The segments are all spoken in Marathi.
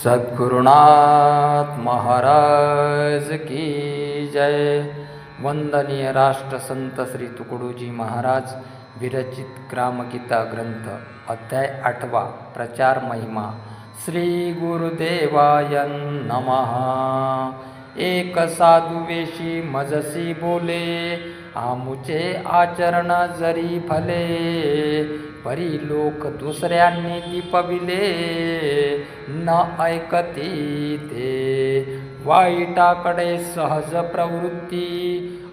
सद्गुरुनाथ महाराज की जय। वंदनीय राष्ट्रसंत श्री तुकडोजी महाराज विरचित ग्रामगीता ग्रंथ अध्याय 8 प्रचार महिमा। श्री गुरुदेवाय नमः। एक साधू वेशी मजसी बोले, आमुचे आचरण जरी भले, परी लोक दुसऱ्यांनी दीपविले, न ऐकती ते। वाईटाकडे सहज प्रवृत्ती,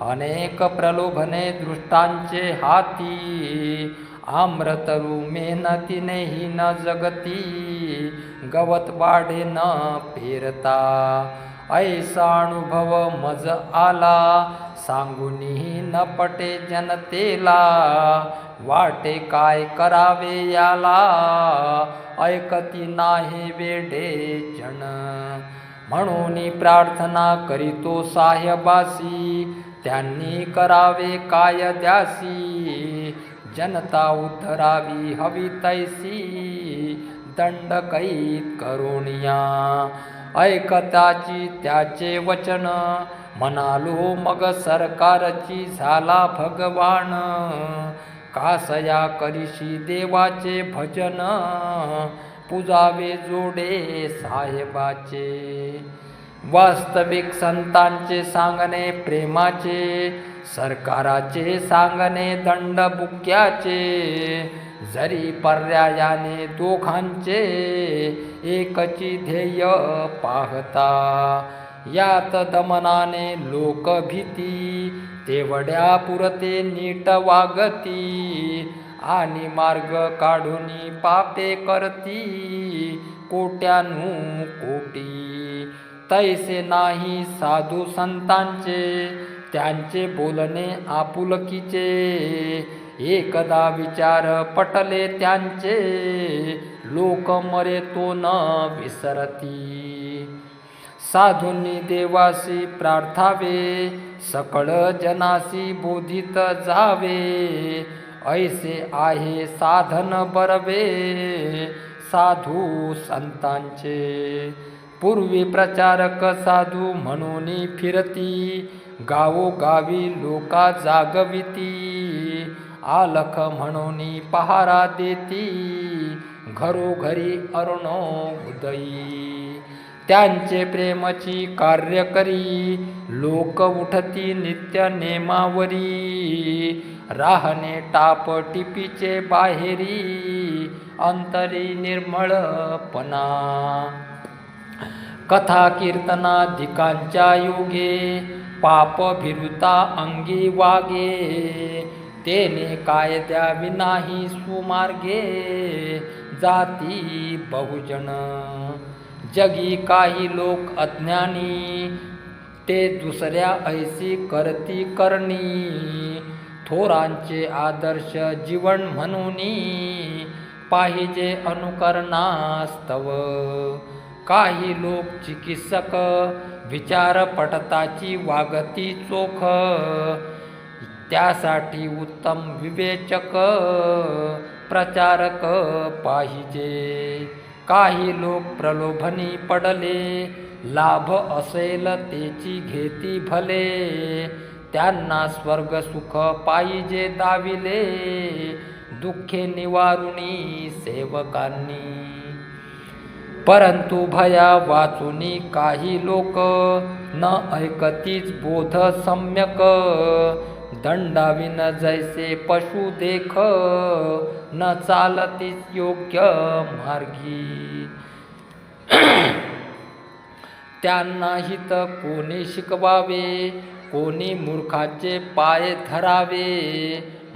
अनेक प्रलोभने दृष्टांचे हाती। आम्रतरू मेहनतीनेही न जगती, गवत वाढे न पेरता। ऐसा अनुभव मज आला, सांगूनही न पटे जनतेला। वाटे काय करावे याला, ऐकती नाही वेडे जन। म्हणून प्रार्थना करीतो साहेबासी, त्यांनी करावे काय द्यासी। जनता उद्धरावी हवी तैसी, दंड कैत करुणिया। ऐकताची त्याचे वचन, म्हणालो मग सरकारची झाला भगवान। कासया करीशी देवाचे भजन, पूजावे जोडे साहेबाचे। वास्तविक संतांचे सांगणे प्रेमाचे, सरकाराचे सांगणे दंडबुक्याचे। जरी पर्यायाने दोघांचे, एकची ध्येय पाहता। यात दमनाने लोक भीती, तेवढ्या पुरते नीट वागती। आणि मार्ग काढून पापे करती, कोट्यानु कोटी। तैसे नाही साधू संतांचे, त्यांचे बोलणे आपुलकीचे। एकदा विचार पटले त्यांचे, लोक मरे तो न विसरती। साधूंनी देवासी प्रार्थावे, सकळ जनासी बोधित जावे। ऐसे आहे साधन बरवे, साधू संतांचे। पूर्वी प्रचारक साधू म्हणून फिरती, गावोगावी लोका जागविती। आलख म्हणून पहारा देती, घरोघरी अरुणो उदयी। त्यांचे प्रेमची कार्य करी, लोक उठती नित्य नेमावरी। राहणे टाप टिपीचे बाहेरी, अंतरी निर्मळपणा। कथा कीर्तनाधिकांच्या योगे, पाप भिरुता अंगी वागे। तेने कायद्या विनाही सुमार्गे, जाती बहुजन। जगी काही लोक अज्ञानी, ते दुसऱ्या ऐसी करती करणी। थोरांचे आदर्श जीवन म्हणून, पाहिजे अनुकरणास्तव। काही लोक चिकित्सक, विचार पटताची वागती चोख। त्यासाठी उत्तम विवेचक, प्रचारक पाहिजे। काही लोक प्रलोभनी पडले, लाभ असेल तेची घेती भले। त्यांना स्वर्ग सुख पाहिजे दाविले, दुःखे निवारुणी सेवकांनी। परंतु भया वाचुनी काही लोक, न ऐकतीच बोध सम्यक। दंडाविन जैसे पशु देख, न चालतीच योग्य मार्गी। त्यांना हित कोणी शिकवावे, कोणी मूर्खाचे पाय धरावे।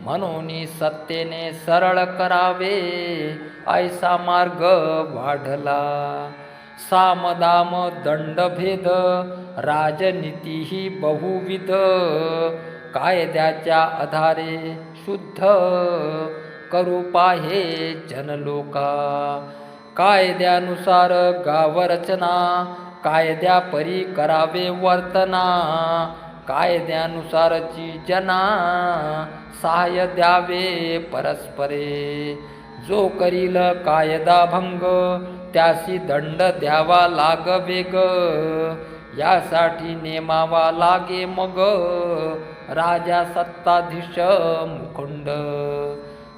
म्हणून सत्तेने सरळ करावे, ऐसा मार्ग वाढला। सामदाम दंडभेद, राजनीतीही बहुविध। कायद्याच्या आधारे शुद्ध, करू पाहे जनलोका। कायद्यानुसार गावरचना, कायद्यापरी करावे वर्तना। कायद्यानुसारची जना, सहाय्य द्यावे परस्परे। जो करील कायदा भंग, त्यासी दंड द्यावा लाग वेग, यासाठी नेमावा लागे मग राजा सत्ताधीश मुकुंड.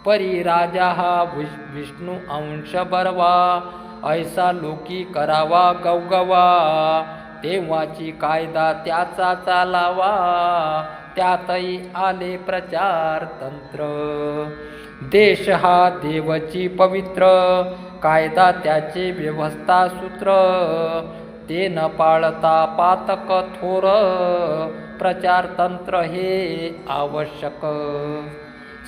परी राजा हा विष्णू अंश बरवा, ऐसा लोकी करावा गवगवा. तेव्हाची कायदा त्याचा चालावा, त्यातही आले प्रचार तंत्र. देश हा देवची पवित्र, कायदा त्याचे व्यवस्था सूत्र. ते न पाळता पातक थोर, प्रचार तंत्र हे आवश्यक.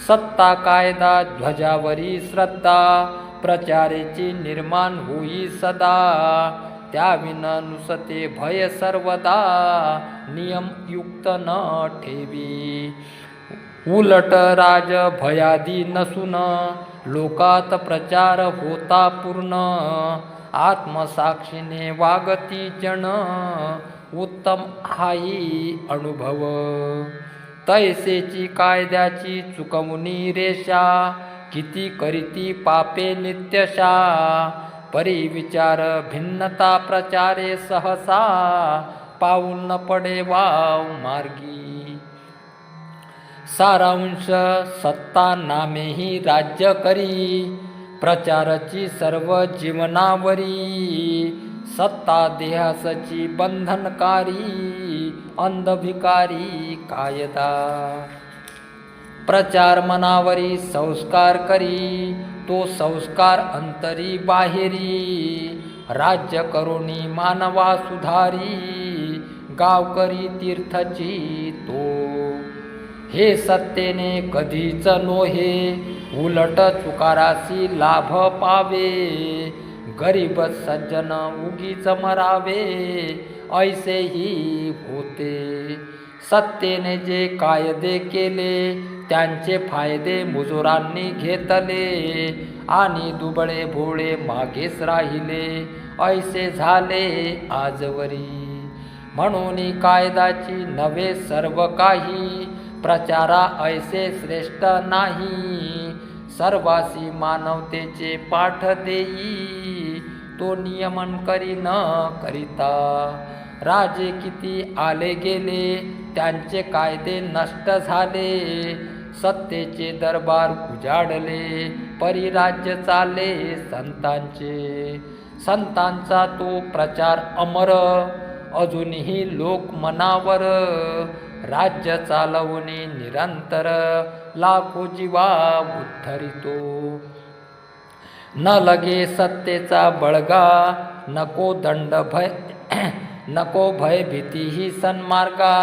सत्ता कायदा ध्वजावरी श्रद्धा, प्रचारेची निर्माण होई सदा. त्याविना नुसते भय सर्वदा, नियम युक्त न ठेवी. उलट राज भयादी नसून, लोकात प्रचार होता पूर्ण. आत्मसाक्षीने वागती जन, उत्तम हाही अनुभव. तैसेची कायद्याची चुकवणी रेषा, किती करीती पापे नित्यशा. परी विचार भिन्नता प्रचारे सहसा, पाऊल न पडे वाव मार्गी. सारांश सत्ता नामेही राज्य करी, प्रचाराची सर्व जीवनावरी. सत्ता देहासची बंधनकारी, अंधभिकारी कायदा. प्रचार मनावरी संस्कार करी, तो संस्कार अंतरी बाहेरी. राज्य करुणी मानवा सुधारी, गावकरी तीर्थची तो. हे सत्तेने कधीच नोहे, उलट चुकारासी लाभ पावे. गरीब सज्जन उगीच मरावे, ऐसेही होते. सत्तेने जे कायदे केले, त्यांचे फायदे मुजुरांनी घेतले. आणि दुबळे भोळे मागेच राहिले, ऐसे झाले आजवरी. म्हणून कायदाची नव्हे सर्व काही, प्रचारा ऐसे श्रेष्ठ नाही. सर्वासी मानवतेचे पाठ देई, तो नियमन करी न करिता. राजे किती आले गेले, त्यांचे कायदे नष्ट झाले. सत्तेचे दरबार उजाडले, परिराज्य चाले संतांचे. संतांचा तो प्रचार अमर, अजूनही लोक मनावर. राज्य चालवणे निरंतर, लाखो जीवा उद्धरितो. न लगे सत्तेचा बळगा, नको दंड भय नको भय भीती ही सन्मार्गा.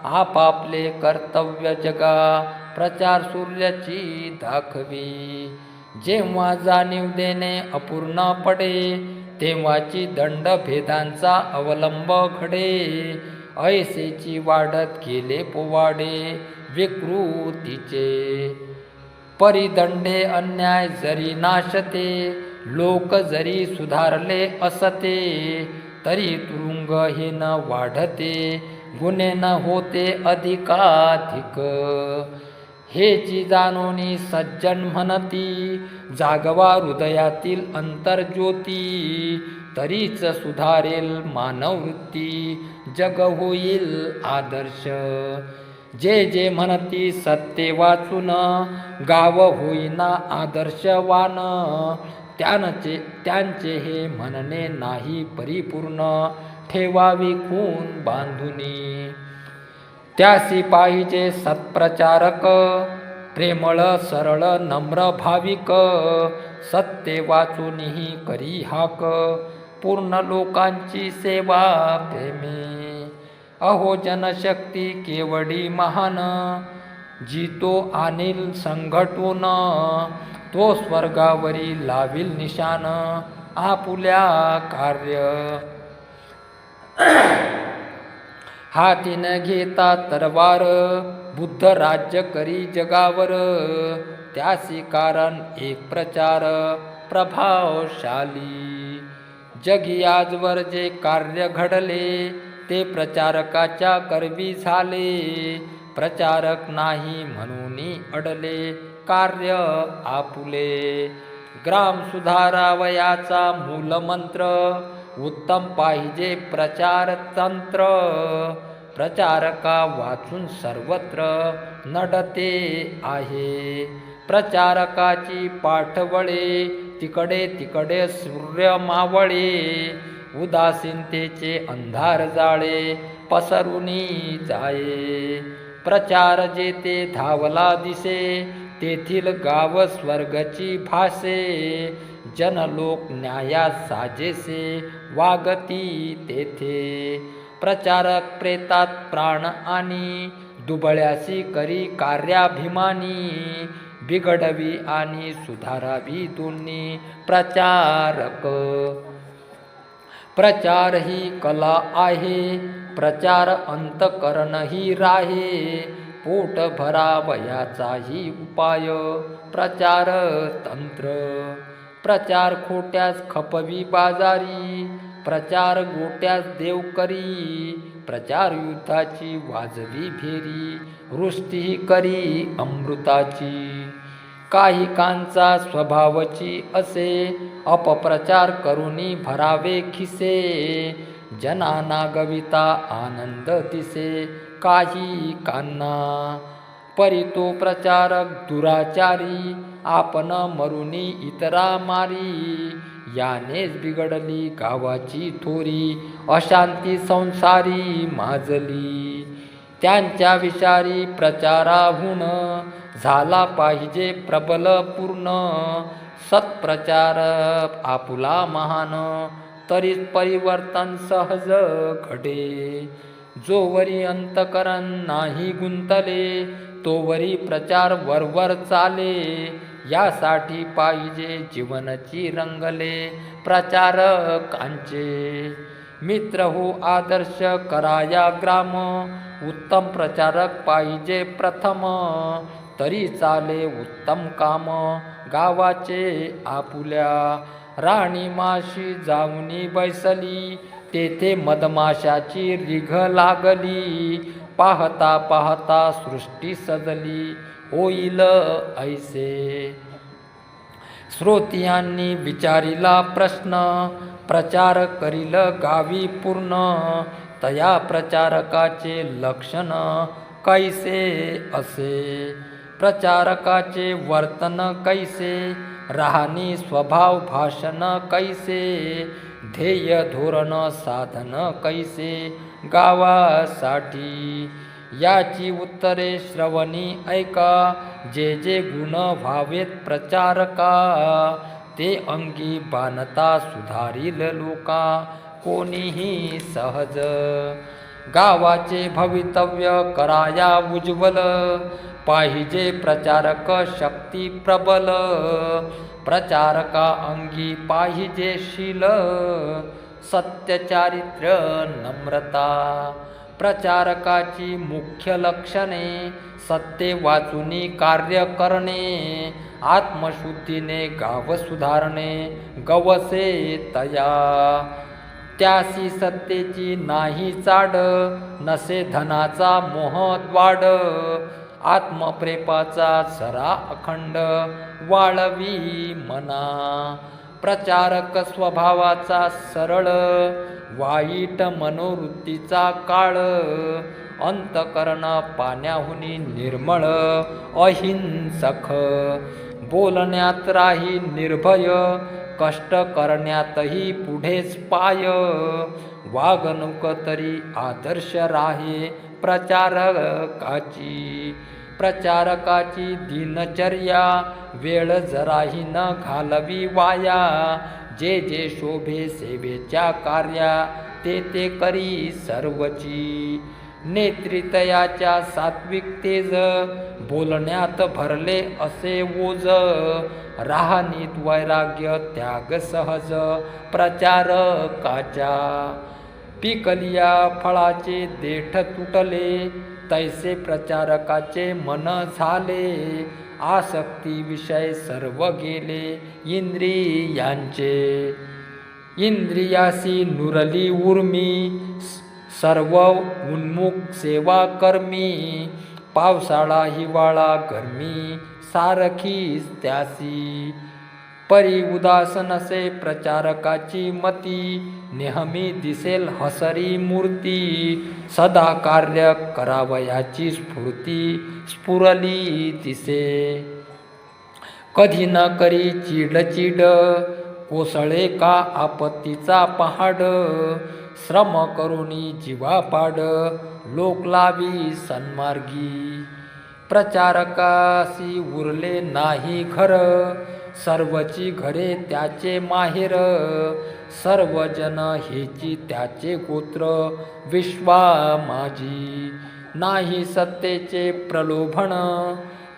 आपापले कर्तव्य जगा, प्रचार सूर्याची दाखवी. जेव्हा जाणीव देणे अपूर्ण पडे, तेव्हाची दंड भेदांचा अवलंब घडे. ऐसेची वाढत गेले पोवाडे विकृतीचे. परिदंडे अन्याय जरी नाशते, लोक जरी सुधारले असते. तरी तुरुंग हे न वाढते, गुन्हे न होते अधिकाधिक. हेची जाणोनी सज्जन म्हणती, जागवा हृदयातील अंतर्ज्योती. तरीच सुधारेल मानववृत्ती, जग होईल आदर्श. जे जे म्हणती सत्ते वाचून, गाव होईना आदर्शवान. त्यांचे हे म्हणणे नाही परिपूर्ण, ठेवावी खून बांधुनी. त्यासी पाहिजे सत्प्रचारक, प्रेमळ सरळ नम्र भाविक. सत्ते वाचूनही करी हाक, पूर्ण लोकांची सेवा प्रेमे. अहो जनशक्ती केवढी महान, जी तो आणील संघटून. तो स्वर्गावरी लावील निशान, आपुल्या कार्य. हाती न घेता तरवार, बुद्ध राज्य करी जगावर. त्यासी कारण एक प्रचार प्रभावशाली. जगी आजवर जे कार्य घडले, ते प्रचारकाच्या करवी झाले. प्रचारक नाही म्हणून अडले, कार्य आपुले. ग्राम सुधारावयाचा मूलमंत्र, उत्तम पाहिजे प्रचार तंत्र. प्रचारका वाचून सर्वत्र नडते आहे. प्रचारकाची पाठवळे, तिकडे तिकडे सूर्य मावळे. उदासीनतेचे अंधार जाळे, पसरुनी जाये. प्रचार जेथे धावला दिसे, तेथील गाव स्वर्गची भासे. जनलोक न्यायास साजेसे, वागती तेथे. प्रचारक प्रेतात प्राण आणि, दुबळ्यासी करी कार्याभिमानी. बिघडवी आणि सुधारावी दोन्ही प्रचारक. प्रचार ही कला आहे, प्रचार अंतकरण ही राहे. पोट भरावयाचाही उपाय, प्रचार तंत्र. प्रचार खोट्यास खपवी बाजारी, प्रचार गोट्यास देव करी. प्रचार युद्धाची वाजवी भेरी, वृष्टी करी अमृताची. काही कांचा स्वभावची असे, अपप्रचार करुनी भरावे खिसे. जनाना गविता आनंद दिसे, काही कांना. परी तो प्रचारक दुराचारी, आपण मरुनी इतरा मारी. यानेच बिघडली गावाची थोरी, अशांती संसारी माजली. त्यांच्या विचारी प्रचाराहून, झाला पाहिजे प्रबल पूर्ण. सत्प्रचार आपुला महान, तरीच परिवर्तन सहज घडे. जोवरी अंतकरण नाही गुंतले, तोवरी प्रचार वरवर चाले. यासाठी पाहिजे जीवनची रंगले, प्रचारकांचे. मित्र हो आदर्श कराया ग्राम, उत्तम प्रचारक पाहिजे प्रथम. तरी चाले उत्तम काम, गावाचे आपुल्या. राणी माशी जाऊनी बैसली, तेथे मधमाशाची रिघ लागली. पाहता पाहता सृष्टी सजली, होईल ऐसे. श्रोत्यांनी विचारिला प्रश्न, प्रचार करील गावी पूर्ण. तया प्रचारकाचे लक्षण कैसे असे. प्रचारकाचे वर्तन कैसे, राहणी स्वभाव भाषण कैसे. ध्येय धोरण साधन कैसे, गावासाठी. याची उत्तरे श्रवणी ऐका, जे जे गुण व्हावेत प्रचारका. ते अंगी बाणता सुधारील लोका, कोणीही सहज. गावाचे भवितव्य कराया उज्ज्वल, पाहिजे प्रचारक शक्ती प्रबल. प्रचारका अंगी पाहिजे शील, सत्य चारित्र्य नम्रता. प्रचारकाची मुख्य लक्षणे, सत्य वाचूनी कार्य करणे. आत्मशुद्धीने गाव सुधारणे, गवसे तया. त्यासी सत्तेची नाही चाड, नसे धनाचा मोह द्वाड. आत्मप्रेमाचा सरा अखंड, वाळवी मना. प्रचारक स्वभावाचा सरळ, वाईट मनोवृत्तीचा काळ. अंतकरण पाण्याहुनी निर्मळ, अहिंसक. बोलण्यात राही निर्भय, कष्ट करण्यातही पुढेच पाय. वागणूक तरी आदर्श राहे प्रचारकाची. प्रचारकाची दिनचर्या, वेळ जराही न घालवी वाया. जे जे शोभे सेवेच्या कार्या, ते ते करी सर्वची. नेत्रितयाच्या सात्विक तेज, बोलण्यात भरले असे ओझ. राहणीत वैराग्य त्याग सहज, प्रचारकाच्या. पिकलिया फळाचे देठ तुटले, तैसे प्रचारकाचे मन झाले. आसक्ती विषय सर्व गेले इंद्रियांचे. इंद्रियासी नुरली उर्मी, सर्व उन्मुख सेवा कर्मी. पावसाळा हिवाळा गरमी, सारखीच त्यासी. परी उदास नसे प्रचारकाची मती, नेहमी दिसेल हसरी मूर्ती. सदा कार्य करावयाची स्फुरली दिसे. कधी न करी चिड कोसळे का आपत्तीचा पहाड. श्रम करुणी जीवापाड, लोक लावी सन्मार्गी. प्रचारकासी उरले नाही घर, सर्वची घरे त्याचे माहेर. सर्वजन हेची त्याचे गोत्र, विश्वा माझी. नाही सत्तेचे प्रलोभन,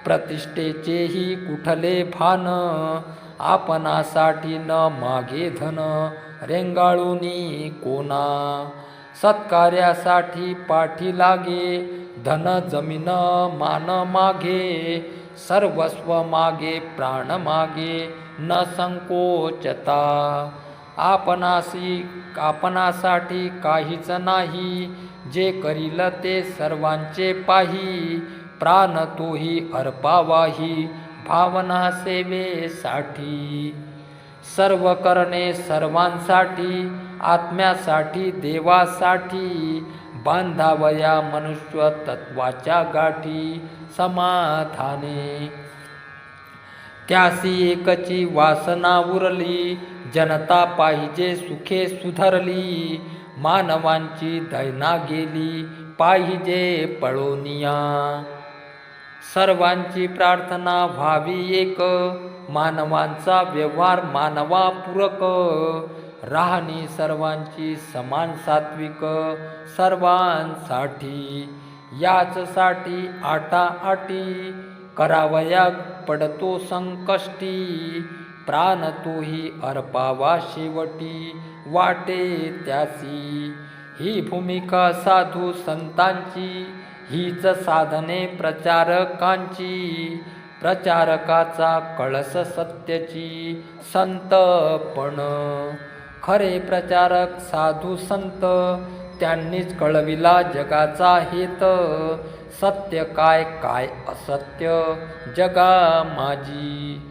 प्रतिष्ठेचेही कुठले भान. आपणासाठी न मागे धन, रेंगाळूनी कोणा. सत्कार्यासाठी पाठी लागे, धन जमीन मान मागे. सर्वस्व मागे प्राण मागे, न संकोचता. आपणासाठी काहीच नाही, जे करील ते सर्वांचे पाही. प्राण तोही अर्पावाही, भावना सेवेसाठी. सर्व करणे सर्वांसाठी, आत्म्यासाठी देवासाठी. बांधावया मनुष्य तत्वाच्या गाठी, समाधाने. त्यासी एकची वासना उरली, जनता पाहिजे सुखे सुधरली. मानवांची दैना गेली, पाहिजे पळोनिया. सर्वांची प्रार्थना व्हावी एक, मानवांचा व्यवहार मानवा पूरक. राहणी सर्वांची समान सात्विक, सर्वांसाठी. याचसाठी आटाआटी, करावया पडतो संकष्टी. प्राण तोही अर्पावा शेवटी, वाटे त्यासी. ही भूमिका साधू संतांची, हीच साधने प्रचारकांची. प्रचारकाचा कळस सत्याची, संतपण. खरे प्रचारक साधू संत, त्यांनीच कळविला जगाचा हेत. सत्य काय काय असत्य, जगा माझी.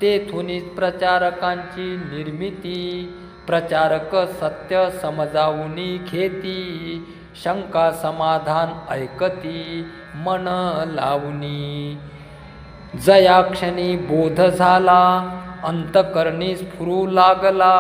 तेथूनच प्रचारकांची निर्मिती, प्रचारक सत्य समजावूनी घेती. शंका समाधान ऐकती, मन लावूनी. जया क्षणी बोध झाला, अंतकरणी स्फुरू लागला.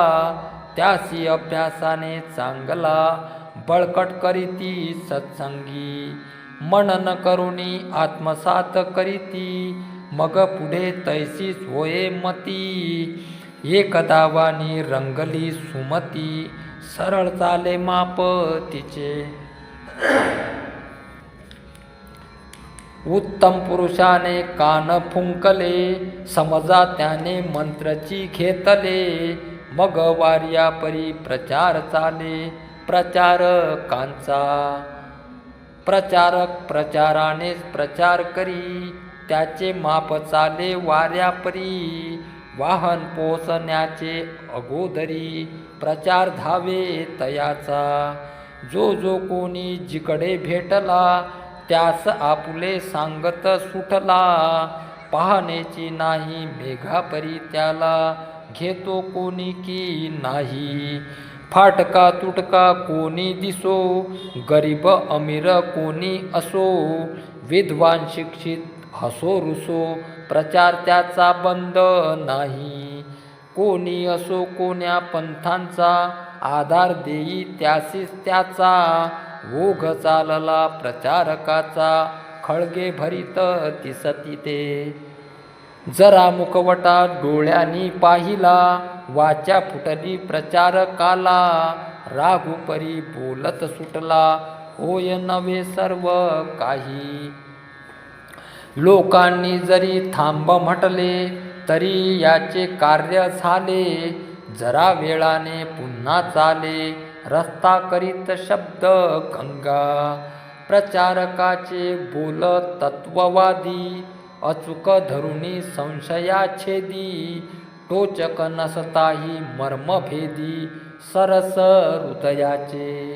त्यासी अभ्यासाने चांगला, बळकट करीती सत्संगी. मनन करुणी आत्मसात करीती, मग पुढे तैसीच होये मती. एकदा वाणी रंगली सुमती, सरळ चाले माप तिचे. उत्तम पुरुषाने कान फुंकले, समजा त्याने मंत्रची घेतले. मग वार्या परी प्रचार चाले, प्रचारकांचा. प्रचारक प्रचारानेच प्रचार करी, त्याचे माप चाले वाऱ्यापरी. वाहन पोचण्याचे अगोदरी, प्रचार धावे तयाचा. जो कोणी जिकडे भेटला, त्यास आपुले सांगत सुटला. पाहण्याची नाही मेघापरी त्याला, घेतो कोणी की नाही. फाटका तुटका कोणी दिसो, गरीब अमीर कोणी असो. विद्वान शिक्षित हसो रुसो, प्रचार त्याचा बंद नाही. कोणी असो कोण्या पंथांचा, आधार देई त्यासीच त्याचा. ओघ चालला प्रचारकाचा, खळगे भरीत दिसती ते. जरा मुखवटा डोळ्यांनी पाहिला, वाचा फुटली प्रचारकाला. राघुपरी बोलत सुटला, होय नव्हे सर्व काही. लोकांनी जरी थांब म्हटले, तरी याचे कार्य झाले. जरा वेळाने पुन्हा चाले, रस्ता करीत शब्द गंगा. प्रचारकाचे बोल तत्ववादी, अचूक धरुणी संशयाछेदी. टोचक नसताही मर्मभेदी, सरस हृदयाचे.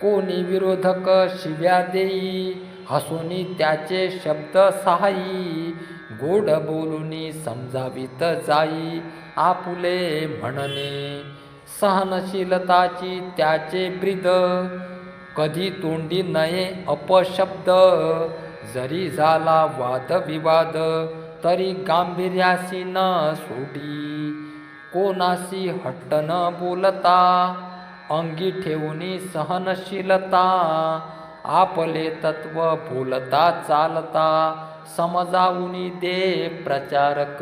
कोणी विरोधक शिव्या देई, हसुनी त्याचे शब्द सहायी. गोड बोलुनी समजावीत जाई आपुले म्हणणे. सहनशीलताची त्याचे ब्रीद कधी तोंडी नये अपशब्द. जरी झाला वादविवाद तरी गांभीर्यासी न सोडी. कोणाशी हट्ट न बोलता अंगी ठेवूनी सहनशीलता. आपले तत्व बोलता चालता समजावूनी दे प्रचारक.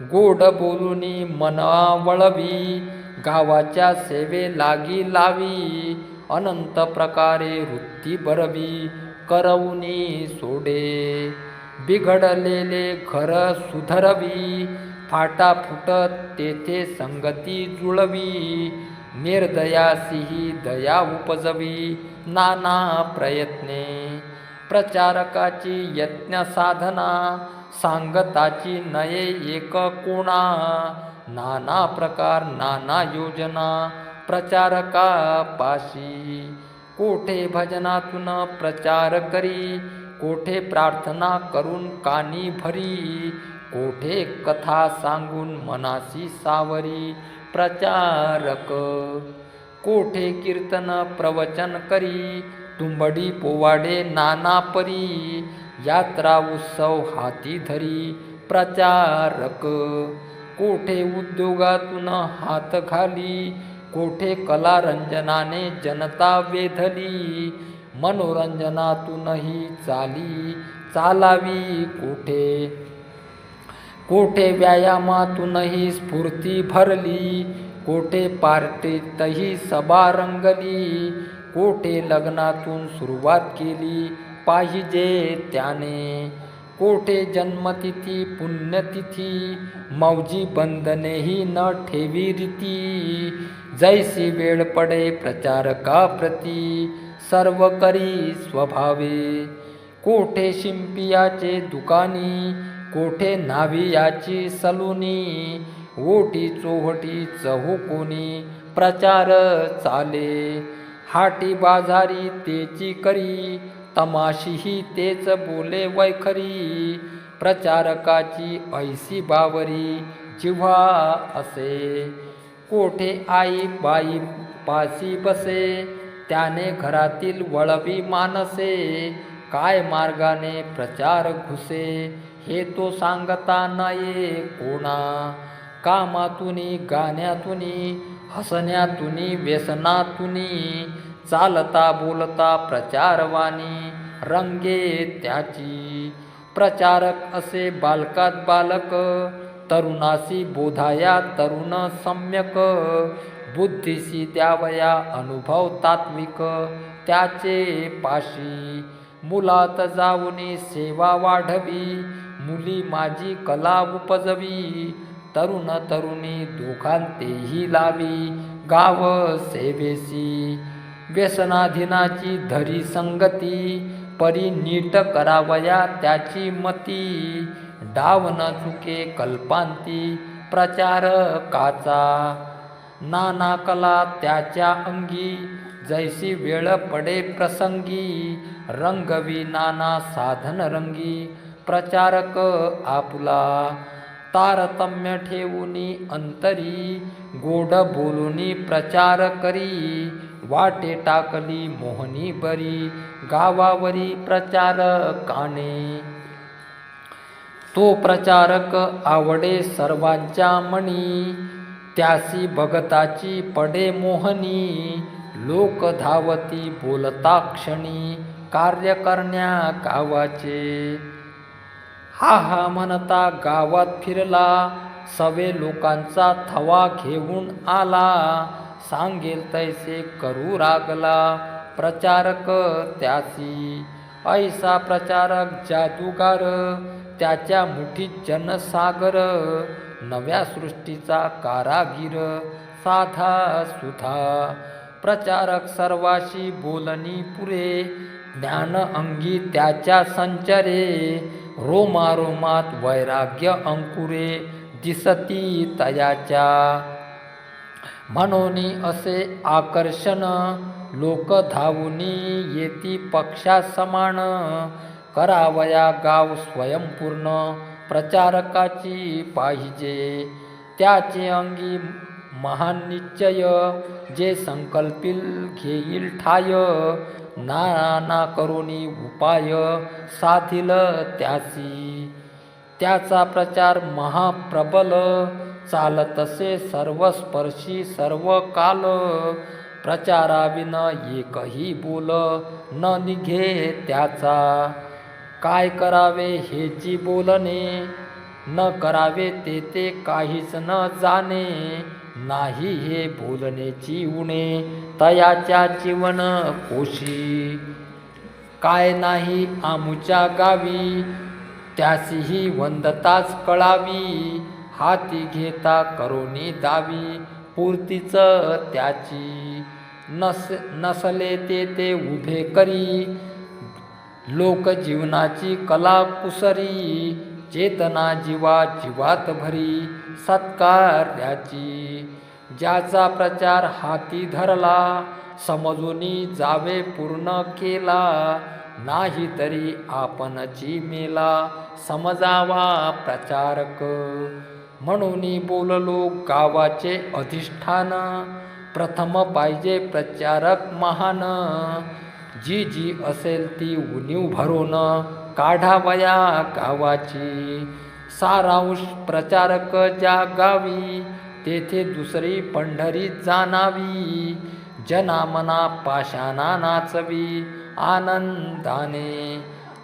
गोड बोलूनी मना वळवी गावाच्या सेवे लागी लावी. अनंत प्रकारे वृत्ती बरवी करवूनी सोडे. बिघडलेले घर सुधरवी फाटा फुटत तेथे संगती जुळवी. निर्दयासीही दया उपजवी नाना प्रयत्ने. प्रचारकाची यज्ञ साधना सांगताची नये एक कोणा. नाना प्रकार नाना योजना प्रचारका पाशी. कोठे भजनातून प्रचार करी कोठे प्रार्थना करून कानी भरी. कोठे कथा सांगून मनासी सावरी प्रचारक. कोठे कीर्तन प्रवचन करी तुंबडी पोवाडे नाना परी. यात्रा उत्सव हाती धरी प्रचारक. कोठे उद्योगातून हात घाली कोठे कलारंजनाने जनता वेधली. मनोरंजनातूनही चाली चालावी कोठे. कोठे व्यायामातूनही स्फूर्ती भरली. कोठे पार्टीतही सभा रंगली. कोठे लग्नातून सुरुवात केली पाहिजे त्याने. कोठे जन्मतिथी पुण्यतिथी मौजी बंधनेही न ठेवी रीती. जैसी वेळ पडे प्रचारकाप्रती सर्व करी स्वभावे. कोठे शिंपियाचे दुकानी कोठे न्हावियाची सलुनी. ओटी चोहटी चहुकोनी प्रचार चाले. हाटी बाजारी तेची करी तमाशीही तेच बोले वैखरी. प्रचारकाची ऐसी बावरी जिव्हा असे. कोठे आई बाई पासी बसे त्याने घरातील वळवी मानसे. काय मार्गाने प्रचार घुसे हे तो सांगता नये कोणा. कामातुनी गाण्यातुनी हसण्यातुनी व्यसनातुनी चालता बोलता प्रचारवाणी रंगे त्याची. प्रचारक असे बालकात बालक तरुणासी बोधाया तरुण सम्यक. बुद्धीसी द्यावया अनुभव तात्विक त्याचे पाशी. मुलात जाऊनी सेवा वाढवी मुली माझी कला उपजवी. तरुण तरुणी दोघांतेही लावी गाव सेवेसी. व्यसनाधीनाची धरी संगती परी नीट करावया त्याची मती. डाव न चुके कल्पांती प्रचारकाचा. नाना कला त्याच्या अंगी जैसी वेळ पडे प्रसंगी. रंगवी नाना साधन रंगी प्रचारक आपुला. तारतम्य ठेवूनी अंतरी गोड बोलूनी प्रचार करी. वाटे टाकली मोहनी बरी गावावरी प्रचारकाने. तो प्रचारक आवडे सर्वांच्या मनी त्यासी भगताची पडे मोहनी. लोक धावती बोलता क्षणी कार्य करण्या गावाचे. हा हा म्हणता गावात फिरला सवे लोकांचा थवा घेऊन आला. सांगेल तैसे करू लागला प्रचारक त्यासी. ऐसा प्रचारक जादूगार त्याच्या मुठीत जनसागर. नव्या सृष्टीचा कारागीर साधा सुधा. प्रचारक सर्वाशी बोलणी पुरे ज्ञान अंगी त्याच्या संचरे. रोमारोमात वैराग्य अंकुरे दिसती तयाच्या. म्हणून असे आकर्षण लोक धावूनी येती पक्षा समान. करावया गाव स्वयंपूर्ण प्रचारकाची पाहिजे त्याचे अंगी महान निश्चय जे संकल्पिल घेईल ठाय नाना करुणी उपाय साधिल त्यासी त्याचा प्रचार महाप्रबल चालतसे सर्वस्पर्शी सर्व काल प्रचाराविन एकही बोल न निघे त्याचा काय करावे हेची बोलणे न करावे ते काहीच न जाणे नाही हे बोलण्याची उणे तयाच्या जीवन कोशी काय नाही आमुच्या गावी त्यासीही वंदताच कळावी हाती घेता करोनी दावी पूर्तीच त्याची नसले ते उभे करी लोक जीवनाची कला कुसरी चेतना जीवात भरी सत्कार्याची ज्याचा प्रचार हाती धरला समजूनी जावे पूर्ण केला नाही तरी आपणची मेला समजावा प्रचारक म्हणून बोललो गावाचे अधिष्ठान प्रथम पाहिजे प्रचारक महान जी असेल ती उणीव भरून काढावया गावाची सारांश प्रचारक ज्या गावी तेथे दुसरी पंढरी जाणावी जनामना पाशाना नाचवी आनंदाने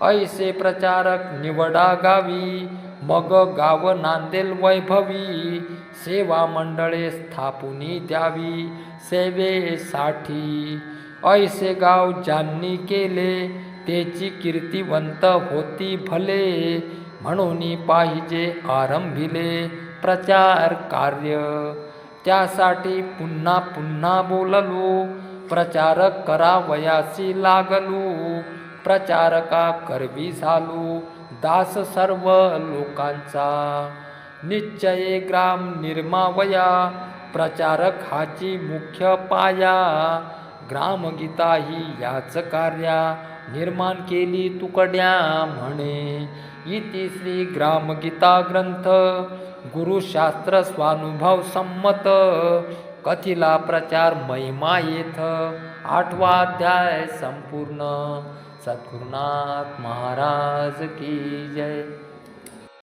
ऐसे प्रचारक निवडा गावी मग गाव नांदेल वैभवी सेवा मंडळे स्थापुनी द्यावी सेवेसाठी ऐसे गाव ज्यांनी केले त्याची कीर्तिवंत होती भले म्हणून पाहिजे आरंभिले प्रचार कार्य त्यासाठी पुन्हा बोललो प्रचारक करावयासी लागलो प्रचारका करवी झालो दास सर्व लोकांचा निश्चये ग्राम निर्मावया प्रचारक हाची मुख्य पाया ग्रामगीता ही याच कार्या निर्माण केली तुकड्या म्हणे इति श्री ग्रामगीता ग्रंथ गुरुशास्त्र स्वानुभव संमत कथिला प्रचार महिमा येथ 8वा अध्याय संपूर्ण। सद्गुरुनाथ महाराज की जय।